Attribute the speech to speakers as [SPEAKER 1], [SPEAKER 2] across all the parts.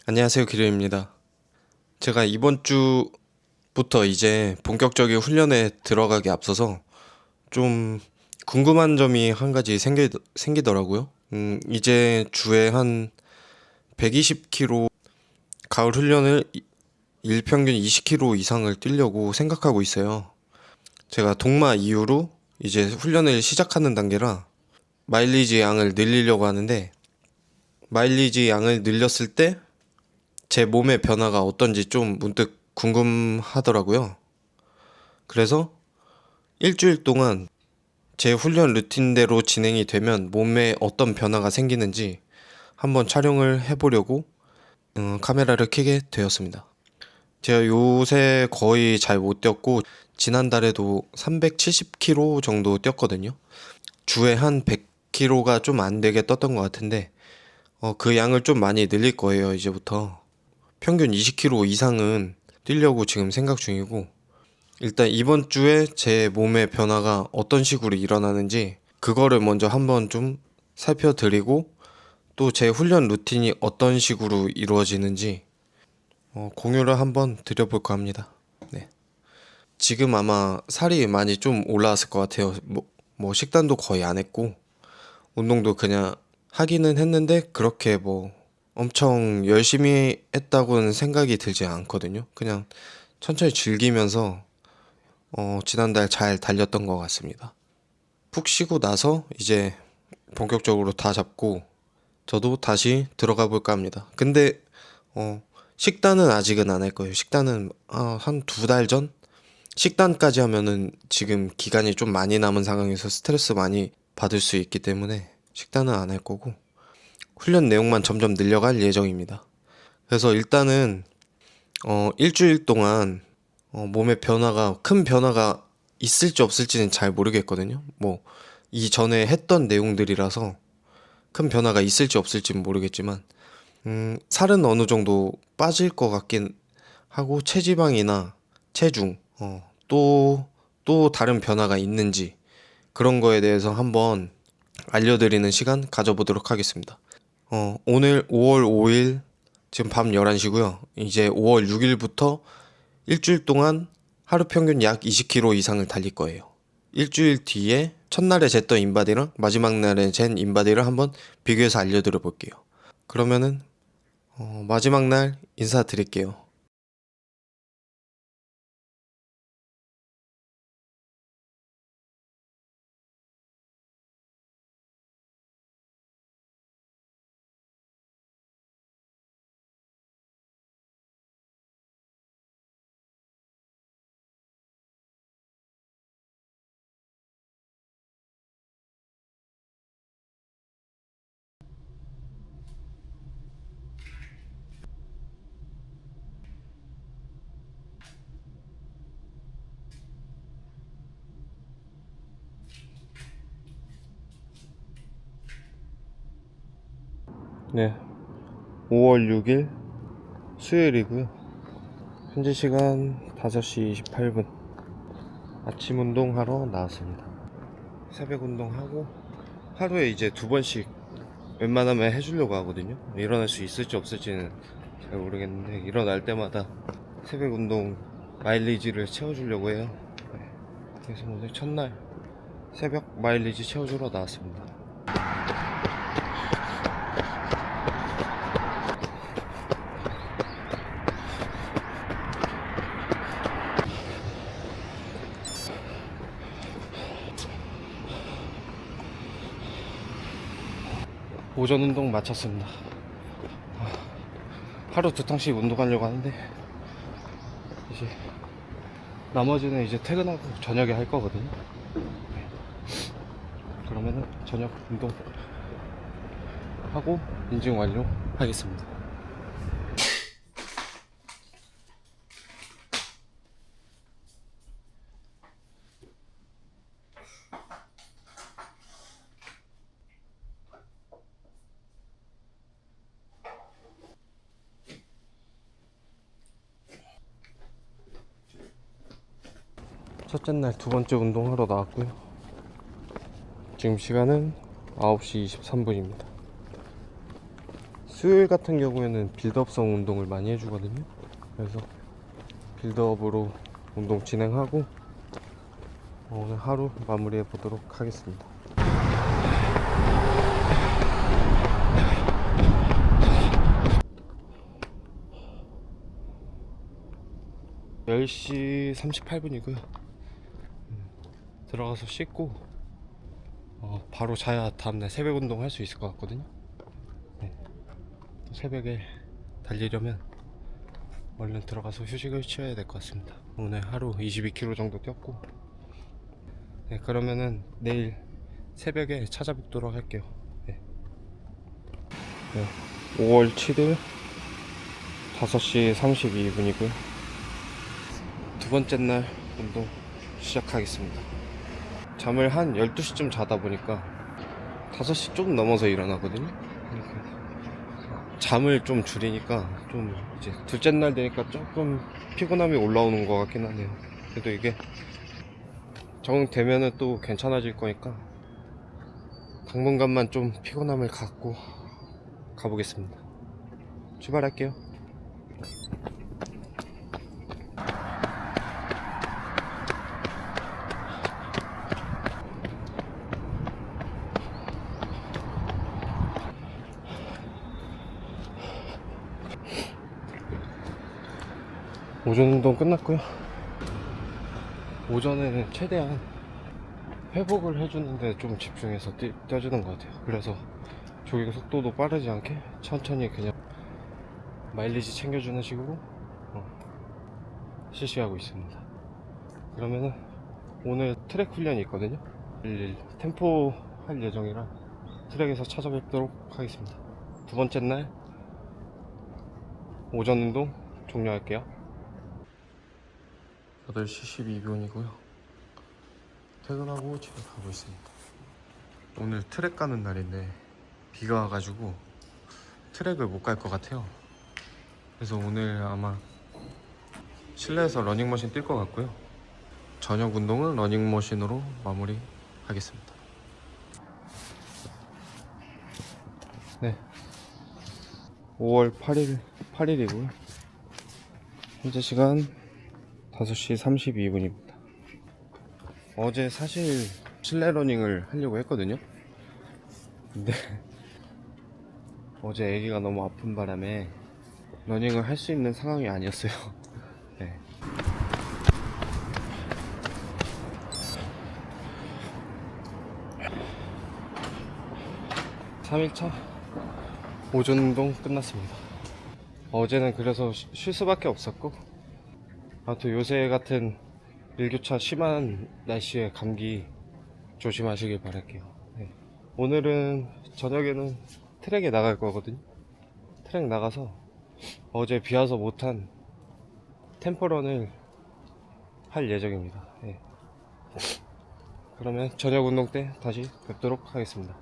[SPEAKER 1] 안녕하세요, 기르입니다. 제가 이번 주부터 이제 본격적인 훈련에 들어가기 앞서서 좀 궁금한 점이 한 가지 생기더라고요. 이제 주에 한 120km 가을 훈련을 일평균 20km 이상을 뛰려고 생각하고 있어요. 제가 동마 이후로 이제 훈련을 시작하는 단계라 마일리지 양을 늘리려고 하는데 마일리지 양을 늘렸을 때 제 몸의 변화가 어떤지 좀 문득 궁금하더라고요. 그래서 일주일 동안 제 훈련 루틴대로 진행이 되면 몸에 어떤 변화가 생기는지 한번 촬영을 해보려고 카메라를 켜게 되었습니다. 제가 요새 거의 잘 못 뛰었고 지난달에도 370km 정도 뛰었거든요. 주에 한 100km가 좀 안 되게 떴던 것 같은데 그 양을 좀 많이 늘릴 거예요, 이제부터. 평균 20km 이상은 뛰려고 지금 생각 중이고, 일단 이번 주에 제 몸의 변화가 어떤 식으로 일어나는지 그거를 먼저 한번 좀 살펴드리고, 또 제 훈련 루틴이 어떤 식으로 이루어지는지 공유를 한번 드려볼까 합니다. 네. 지금 아마 살이 많이 좀 올라왔을 것 같아요. 뭐 식단도 거의 안 했고 운동도 그냥 하기는 했는데 그렇게 뭐 엄청 열심히 했다고는 생각이 들지 않거든요. 그냥 천천히 즐기면서 지난달 잘 달렸던 것 같습니다. 푹 쉬고 나서 이제 본격적으로 다 잡고 저도 다시 들어가 볼까 합니다. 근데 식단은 아직은 안 할 거예요. 식단은 한 두 달 전? 식단까지 하면은 지금 기간이 좀 많이 남은 상황에서 스트레스 많이 받을 수 있기 때문에 식단은 안 할 거고 훈련 내용만 점점 늘려갈 예정입니다. 그래서 일단은 일주일 동안 몸의 변화가 큰 변화가 있을지 없을지는 잘 모르겠거든요. 뭐 이전에 했던 내용들이라서 큰 변화가 있을지 없을지는 모르겠지만 살은 어느 정도 빠질 것 같긴 하고 체지방이나 체중 또 다른 변화가 있는지 그런 거에 대해서 한번 알려드리는 시간 가져보도록 하겠습니다. 오늘 5월 5일 지금 밤 11시고요. 이제 5월 6일부터 일주일 동안 하루 평균 약 20km 이상을 달릴 거예요. 일주일 뒤에 첫날에 쟀던 인바디랑 마지막 날에 잰 인바디를 한번 비교해서 알려드려 볼게요. 그러면은 마지막 날 인사드릴게요. 네, 5월 6일 수요일이고요. 현재 시간 5시 28분. 아침 운동하러 나왔습니다. 새벽 운동하고 하루에 이제 두 번씩 웬만하면 해주려고 하거든요. 일어날 수 있을지 없을지는 잘 모르겠는데 일어날 때마다 새벽 운동 마일리지를 채워주려고 해요. 네. 그래서 오늘 첫날 새벽 마일리지 채워주러 나왔습니다. 오전 운동 마쳤습니다. 하루 두 탕씩 운동하려고 하는데 이제 나머지는 이제 퇴근하고 저녁에 할 거거든요. 그러면은 저녁 운동 하고 인증 완료 하겠습니다. 첫째 날 두 번째 운동하러 나왔고요. 지금 시간은 9시 23분입니다. 수요일 같은 경우에는 빌드업성 운동을 많이 해주거든요. 그래서 빌드업으로 운동 진행하고 오늘 하루 마무리해 보도록 하겠습니다. (10시 38분이고요) 들어가서 씻고 바로 자야 다음날 새벽 운동 할 수 있을 것 같거든요. 네. 새벽에 달리려면 얼른 들어가서 휴식을 취해야 될 것 같습니다. 오늘 하루 22km 정도 뛰었고, 네, 그러면은 내일 새벽에 찾아뵙도록 할게요. 네. 5월 7일 5시 32분이고요 두 번째 날 운동 시작하겠습니다. 잠을 한 12시쯤 자다 보니까 5시 좀 넘어서 일어나거든요. 잠을 좀 줄이니까 좀 이제 둘째 날 되니까 조금 피곤함이 올라오는 것 같긴 하네요. 그래도 이게 적응되면은 또 괜찮아질 거니까 당분간만 좀 피곤함을 갖고 가보겠습니다. 출발할게요. 오전 운동 끝났고요. 오전에는 최대한 회복을 해주는데 좀 집중해서 뛰어주는 것 같아요. 그래서 조깅 속도도 빠르지 않게 천천히 그냥 마일리지 챙겨주는 식으로 실시하고 있습니다. 그러면은 오늘 트랙 훈련이 있거든요. 템포 할 예정이라 트랙에서 찾아뵙도록 하겠습니다. 두 번째 날 오전 운동 종료할게요. 8시 12분이고요 퇴근하고 집에 가고 있습니다. 오늘 트랙 가는 날인데 비가 와가지고 트랙을 못 갈 것 같아요. 그래서 오늘 아마 실내에서 러닝머신 뛸 것 같고요. 저녁 운동은 러닝머신으로 마무리 하겠습니다. 네, 5월 8일이고요 현재 시간 5시 32분입니다 어제 사실 실내 러닝을 하려고 했거든요. 근데 어제 애기가 너무 아픈 바람에 러닝을 할 수 있는 상황이 아니었어요. 네. (3일차) 오전 운동 끝났습니다. 어제는 그래서 쉴 수밖에 없었고, 아무튼 요새 같은 일교차 심한 날씨에 감기 조심하시길 바랄게요. 네. 오늘은 저녁에는 트랙에 나갈 거거든요. 트랙 나가서 어제 비 와서 못한 템포런을 할 예정입니다. 네. 그러면 저녁 운동 때 다시 뵙도록 하겠습니다.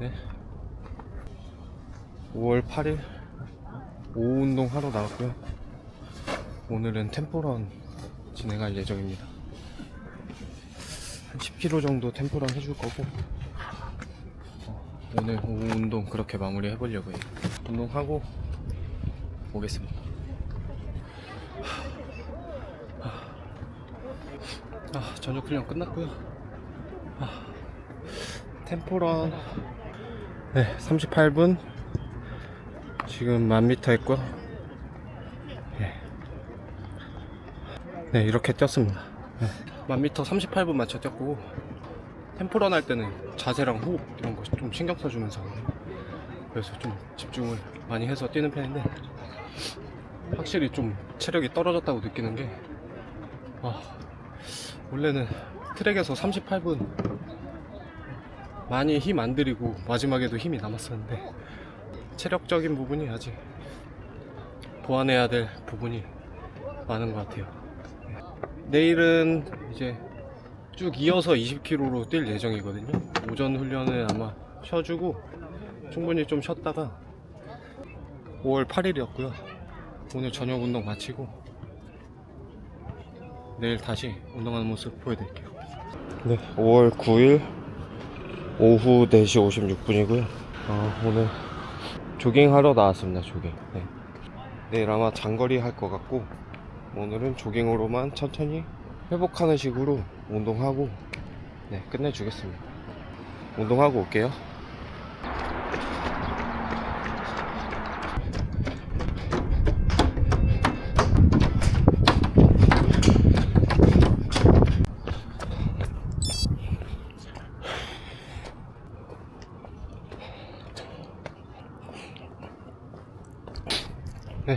[SPEAKER 1] 네, 5월 8일 오후 운동 하러 나왔고요. 오늘은 템포런 진행할 예정입니다. 한 10km 정도 템포런 해줄 거고, 오늘 오후 운동 그렇게 마무리 해보려고 해요. 운동하고 오겠습니다. 저녁 훈련 끝났고요. 템포런 네, 38분 지금 1000m 했고요. 네, 이렇게 뛰었습니다. 네. 1000m 38분 맞춰 뛰었고, 템포런 할 때는 자세랑 호흡 이런 거 좀 신경 써주면서 그래서 좀 집중을 많이 해서 뛰는 편인데, 확실히 좀 체력이 떨어졌다고 느끼는 게, 원래는 트랙에서 38분 많이 힘 안 들이고 마지막에도 힘이 남았었는데, 체력적인 부분이 아직 보완해야 될 부분이 많은 것 같아요. 내일은 이제 쭉 이어서 20km로 뛸 예정이거든요. 오전 훈련은 아마 쉬어주고 충분히 좀 쉬었다가 5월 8일이었고요 오늘 저녁 운동 마치고 내일 다시 운동하는 모습 보여드릴게요. 네, 5월 9일 오후 4시 56분이고요. 오늘 조깅하러 나왔습니다. 조깅. 네. 내일 아마 장거리 할 것 같고, 오늘은 조깅으로만 천천히 회복하는 식으로 운동하고 네, 끝내주겠습니다. 운동하고 올게요. 네,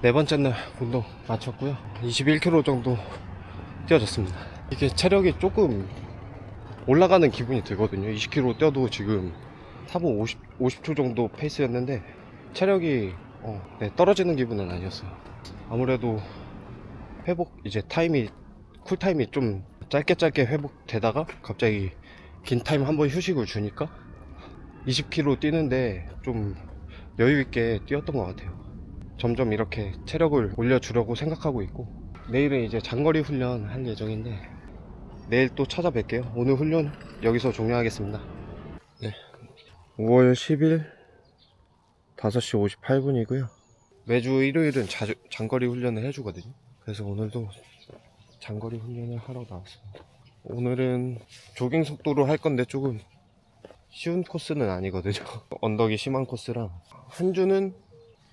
[SPEAKER 1] 네 번째 날 운동 마쳤고요. 21km 정도 뛰어졌습니다. 이게 체력이 조금 올라가는 기분이 들거든요. 20km 뛰어도 지금 4분 50초 정도 페이스였는데 체력이 네, 떨어지는 기분은 아니었어요. 아무래도 회복 이제 타임이 쿨타임이 좀 짧게 회복되다가 갑자기 긴 타임 한번 휴식을 주니까 20km 뛰는데 좀 여유있게 뛰었던 것 같아요. 점점 이렇게 체력을 올려주려고 생각하고 있고, 내일은 이제 장거리 훈련 할 예정인데 내일 또 찾아뵐게요. 오늘 훈련 여기서 종료하겠습니다. 네, 5월 10일 5시 58분이고요 매주 일요일은 장거리 훈련을 해주거든요. 그래서 오늘도 장거리 훈련을 하러 나왔습니다. 오늘은 조깅 속도로 할 건데 조금 쉬운 코스는 아니거든요. 언덕이 심한 코스랑 한 주는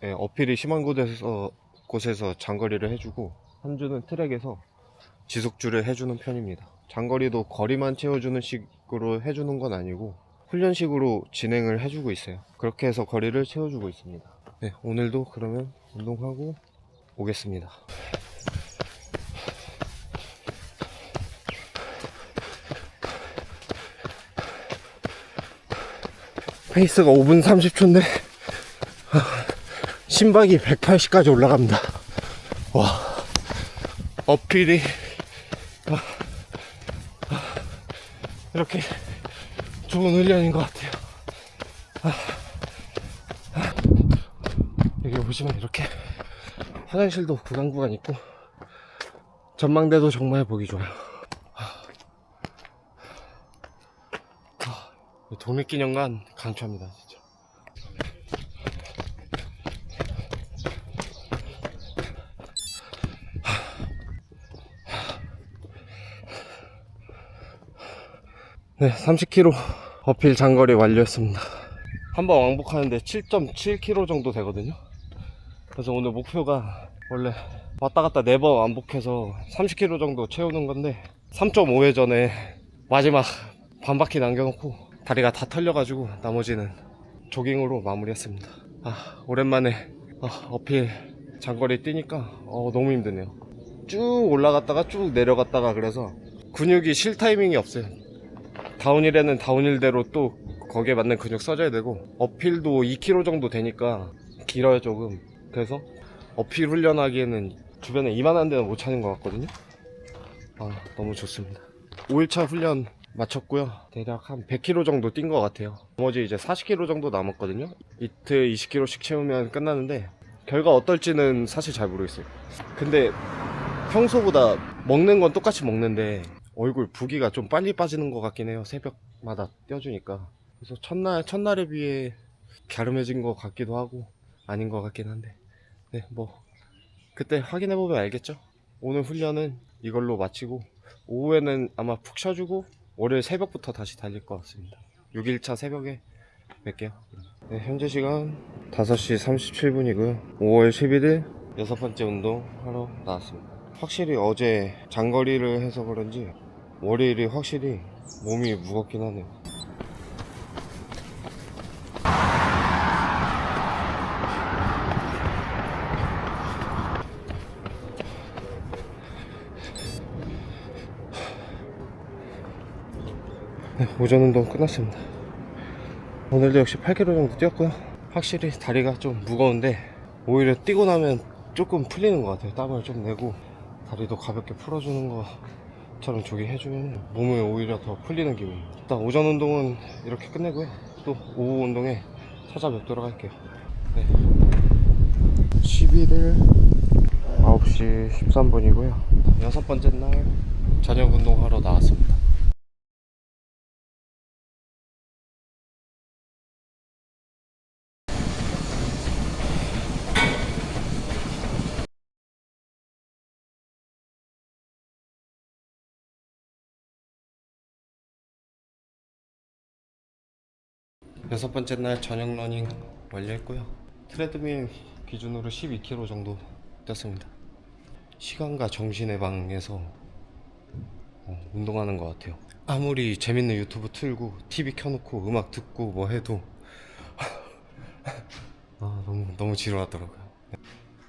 [SPEAKER 1] 어필이 심한 곳에서 장거리를 해주고, 한 주는 트랙에서 지속주를 해주는 편입니다. 장거리도 거리만 채워주는 식으로 해주는 건 아니고 훈련식으로 진행을 해주고 있어요. 그렇게 해서 거리를 채워주고 있습니다. 네, 오늘도 그러면 운동하고 오겠습니다. 페이스가 5분 30초인데 심박이 180까지 올라갑니다. 와, 어필이 이렇게 좋은 훈련인 것 같아요. 여기 보시면 이렇게 화장실도 구간 있고 전망대도 정말 보기 좋아요. 독립기념관 강추합니다, 진짜. 네, 30km 어필 장거리 완료했습니다. 한번 왕복하는데 7.7km 정도 되거든요. 그래서 오늘 목표가 원래 왔다 갔다 4번 왕복해서 30km 정도 채우는 건데 3.5회전에 마지막 반바퀴 남겨놓고 다리가 다 털려가지고 나머지는 조깅으로 마무리했습니다. 오랜만에 어필 장거리 뛰니까 너무 힘드네요. 쭉 올라갔다가 쭉 내려갔다가, 그래서 근육이 쉴 타이밍이 없어요. 다운힐에는 다운힐대로 또 거기에 맞는 근육 써줘야 되고, 어필도 2km 정도 되니까 길어요 조금. 그래서 어필 훈련하기에는 주변에 이만한 데는 못 찾는 것 같거든요. 너무 좋습니다. 5일차 훈련 마쳤고요. 대략 한 100km 정도 뛴 것 같아요. 나머지 이제 40km 정도 남았거든요. 이틀 20km씩 채우면 끝나는데 결과 어떨지는 사실 잘 모르겠어요. 근데 평소보다 먹는 건 똑같이 먹는데 얼굴 붓기가 좀 빨리 빠지는 것 같긴 해요. 새벽마다 뛰어주니까. 그래서 첫날에 비해 갸름해진 것 같기도 하고 아닌 것 같긴 한데, 네, 뭐 그때 확인해보면 알겠죠. 오늘 훈련은 이걸로 마치고 오후에는 아마 푹 쉬어주고 월요일 새벽부터 다시 달릴 것 같습니다. 6일차 새벽에 뵐게요. 네, 현재 시간 5시 37분이고요 5월 11일 6번째 운동 하러 나왔습니다. 확실히 어제 장거리를 해서 그런지 월요일이 확실히 몸이 무겁긴 하네요. 네, 오전 운동 끝났습니다. 오늘도 역시 8km 정도 뛰었고요. 확실히 다리가 좀 무거운데 오히려 뛰고 나면 조금 풀리는 것 같아요. 땀을 좀 내고 다리도 가볍게 풀어주는 것처럼 조깅 해주면 몸이 오히려 더 풀리는 기분이에요. 일단 오전 운동은 이렇게 끝내고요. 또 오후 운동에 찾아뵙도록 할게요. 네. 11일 9시 13분이고요 여섯 번째 날 저녁 운동하러 나왔습니다. 여섯 번째 날 저녁 러닝 완료했고요. 트레드밀 기준으로 12km 정도 뛰었습니다. 시간과 정신의 방에서 운동하는 것 같아요. 아무리 재밌는 유튜브 틀고 TV 켜놓고 음악 듣고 뭐 해도 너무 지루하더라고요.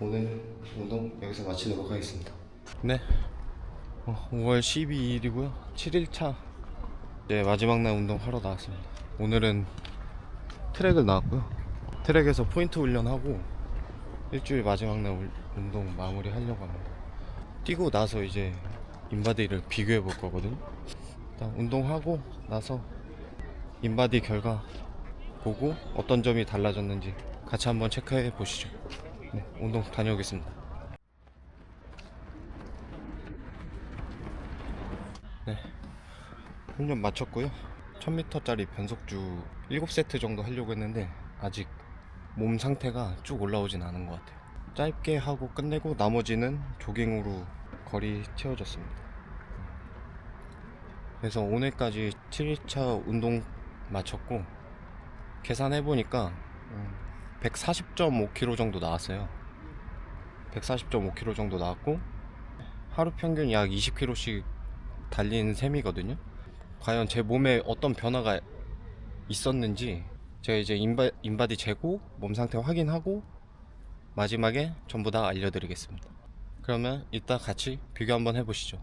[SPEAKER 1] 오늘 운동 여기서 마치도록 하겠습니다. 네, 5월 12일이고요. 7일차 이제 마지막 날 운동하러 나왔습니다. 오늘은 트랙을 나왔고요. 트랙에서 포인트 훈련하고 일주일 마지막 날 운동 마무리 하려고 합니다. 뛰고 나서 이제 인바디를 비교해 볼 거거든요. 일단 운동하고 나서 인바디 결과 보고 어떤 점이 달라졌는지 같이 한번 체크해 보시죠. 네, 운동 다녀오겠습니다. 네, 훈련 마쳤고요. 1000m짜리 변속주 7세트 정도 하려고 했는데 아직 몸 상태가 쭉 올라오진 않은 것 같아요. 짧게 하고 끝내고 나머지는 조깅으로 거리 채워졌습니다. 그래서 오늘까지 7일차 운동 마쳤고 계산해보니까 140.5km 정도 나왔어요. 140.5km 정도 나왔고 하루 평균 약 20km씩 달린 셈이거든요. 과연 제 몸에 어떤 변화가 있었는지 제가 이제 인바디 재고 몸 상태 확인하고 마지막에 전부 다 알려드리겠습니다. 그러면 이따 같이 비교 한번 해보시죠.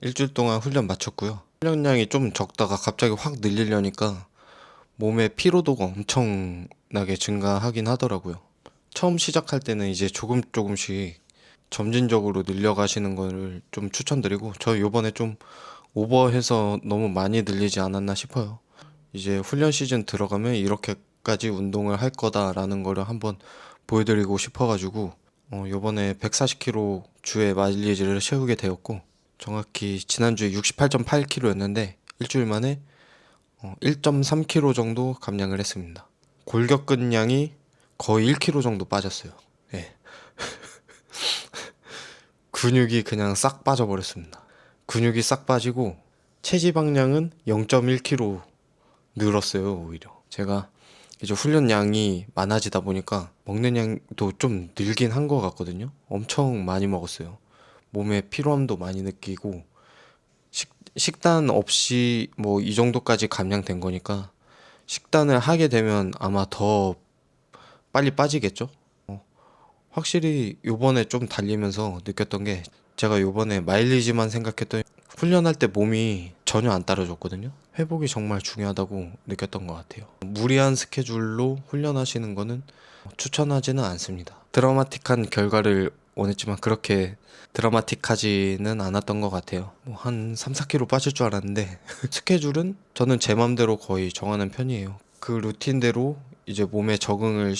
[SPEAKER 1] 일주일 동안 훈련 마쳤고요. 훈련량이 좀 적다가 갑자기 확 늘리려니까 몸의 피로도가 엄청나게 증가하긴 하더라고요. 처음 시작할 때는 이제 조금씩 점진적으로 늘려가시는 거를 좀 추천드리고 저 요번에 좀 오버해서 너무 많이 늘리지 않았나 싶어요. 이제 훈련 시즌 들어가면 이렇게까지 운동을 할 거다라는 거를 한번 보여드리고 싶어가지고 요번에 140km 주에 마일리지를 채우게 되었고 정확히 지난주에 68.8km였는데 일주일 만에 1.3kg 정도 감량을 했습니다. 골격근량이 거의 1kg 정도 빠졌어요. 예. 근육이 그냥 싹 빠져버렸습니다. 근육이 싹 빠지고 체지방량은 0.1kg 늘었어요, 오히려. 제가 이제 훈련량이 많아지다 보니까 먹는 양도 좀 늘긴 한 것 같거든요. 엄청 많이 먹었어요. 몸에 피로함도 많이 느끼고 식단 없이 뭐 이 정도까지 감량된 거니까 식단을 하게 되면 아마 더 빨리 빠지겠죠? 확실히 요번에 좀 달리면서 느꼈던 게 제가 요번에 마일리지만 생각했더니 훈련할 때 몸이 전혀 안 따라줬거든요. 회복이 정말 중요하다고 느꼈던 것 같아요. 무리한 스케줄로 훈련하시는 거는 추천하지는 않습니다. 드라마틱한 결과를 원했지만 그렇게 드라마틱하지는 않았던 것 같아요. 뭐 한 3, 4kg 빠질 줄 알았는데 스케줄은 저는 제 맘대로 거의 정하는 편이에요. 그 루틴대로 이제 몸에 적응을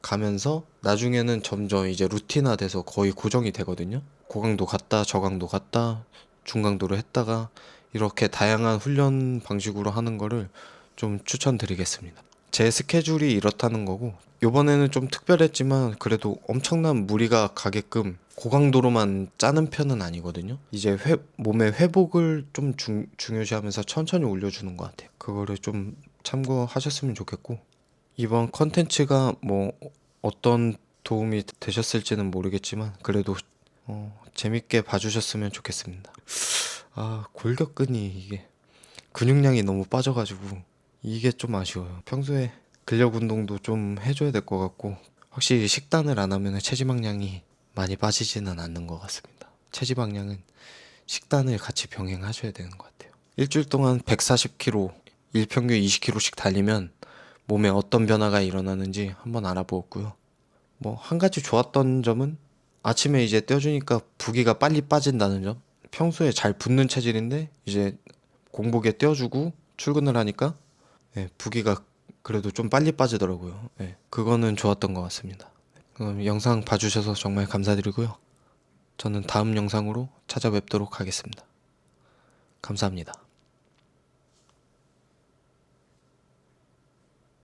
[SPEAKER 1] 가면서 나중에는 점점 이제 루틴화돼서 거의 고정이 되거든요. 고강도 갔다 저강도 갔다 중강도로 했다가 이렇게 다양한 훈련 방식으로 하는 거를 좀 추천드리겠습니다. 제 스케줄이 이렇다는 거고 요번에는 좀 특별했지만 그래도 엄청난 무리가 가게끔 고강도로만 짜는 편은 아니거든요. 이제 몸의 회복을 좀 중요시하면서 천천히 올려주는 것 같아요. 그거를 좀 참고하셨으면 좋겠고 이번 컨텐츠가 뭐 어떤 도움이 되셨을지는 모르겠지만 그래도 재밌게 봐주셨으면 좋겠습니다. 아, 골격근이 이게 근육량이 너무 빠져가지고 이게 좀 아쉬워요. 평소에 근력 운동도 좀 해줘야 될 것 같고 확실히 식단을 안 하면 체지방량이 많이 빠지지는 않는 것 같습니다. 체지방량은 식단을 같이 병행하셔야 되는 것 같아요. 일주일 동안 140km, 일평균 20km씩 달리면 몸에 어떤 변화가 일어나는지 한번 알아보았고요. 뭐 한 가지 좋았던 점은 아침에 이제 떼어주니까 부기가 빨리 빠진다는 점. 평소에 잘 붙는 체질인데 이제 공복에 떼어주고 출근을 하니까 부기가 그래도 좀 빨리 빠지더라고요. 그거는 좋았던 것 같습니다. 그럼 영상 봐주셔서 정말 감사드리고요. 저는 다음 영상으로 찾아뵙도록 하겠습니다. 감사합니다.